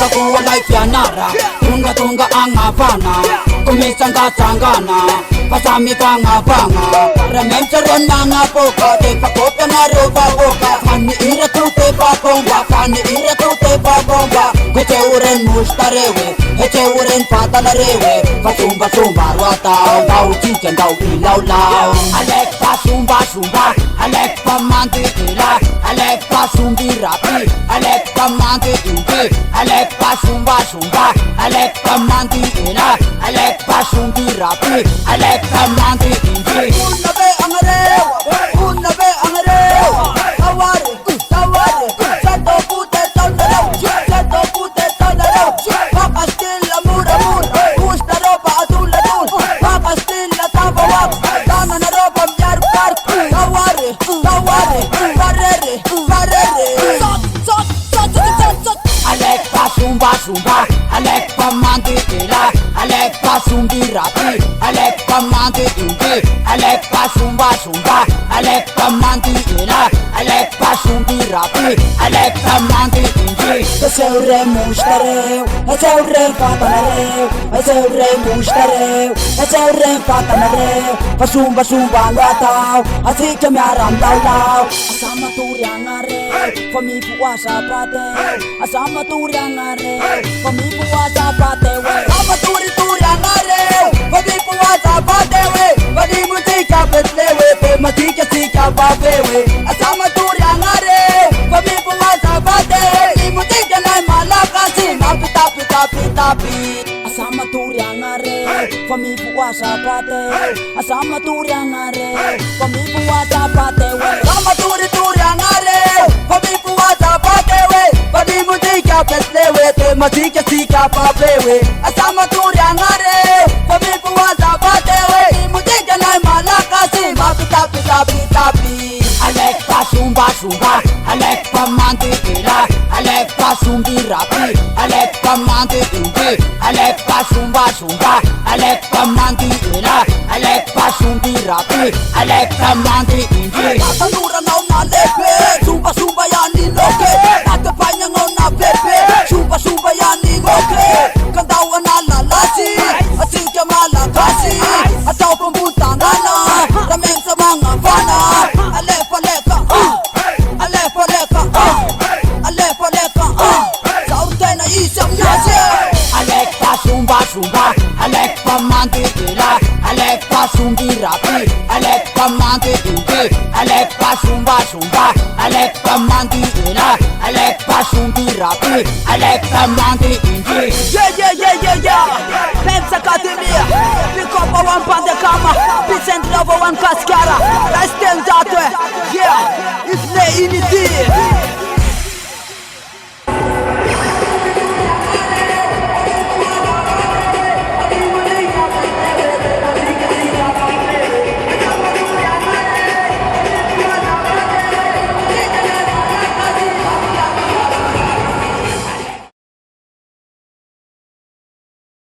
Tunga kuwalay fianara, tunga ang abana, kumisang kasangana, pasami ka nga banga. Remem saron mga poka, de pakopya na roba boka. Kani ira tute babomba, kani ira tute babomba. Heche uren mustarewe, heche uren patalarewe. Pasumba sumba ruatao, dau chichen dau ilaw law. Alek pasumba sumba, alek pamante ila, alek pasumbi rapi, alek pamante inti, alek pasumba sumba, alek pamante ila, alek pasumbi rapi, alek pamante inti. Unabe angarew, unabe angarew. Tawari, tawari, sato pute tondaraw, sato pute tondaraw. Pakastil amura mun, gusta roba adula dun. Pakastil na tabawak, dana na roba miyar park. Tawari, tawari, barere, barere. Alek pasumba sumba, alek pamante ila, alek pasumbi rapi, alek pamante inti, alek pasumba sumba, alek pamante ila, alek pasumbi rapi, alek pamante inti. Eseure mustarew, eseure patanarew, eseure mustarew, eseure patanarew. Pasumba sumba latao, asik kemaram daw. Asama turiang arew, pamipuasa patew. Asama turiang arew, pamipuasa patew. Asama turiang arew, pamipuasa patew. Padi mutika petlewe, pe matika tika babewe. Asama turiang arew, pamipuasa patew. Di mutika na malakasi, mapita pita pita pita. Asama turiang arew, pamipuasa patew. Asama turiang arew, pamipuasa patew. Asama turiang arew, pamipuasa patew. Padi mutika petlewe, pe matika tika babewe. Asama turiang arew, pamipuasa patew. Di mutika na malakasi, mapita pita pita pita. Alek pasumba sumba, alek pamante ila, alek pasumbi rapi, alek pamante inti, alek pasumba sumba, alek pamante ila, alek pasumbi rapi, alek pamante inti. Tatanura na unalepe, sumba sumba yan niloke, tatapanya ng unapepe, sumba sumba yan niloke. Kandawa na lalasi, asika malakasi, ataw pambutang na, ramen sa mga bana. Alefa leka, alefa leka, alefa leka. Sa urte na isang nasi. Alek pasumba sumba, alek pamante ila, alek pasumbi rapi, alek pamante inti, alek pasumba sumba, alek pamante ila, alek pasumbi rapi, alek pamante inti. Yeah. Pensa Academia, pick up a one band kama, Vicent Lava one Cascara, I stand out there. Yeah, it's the unity.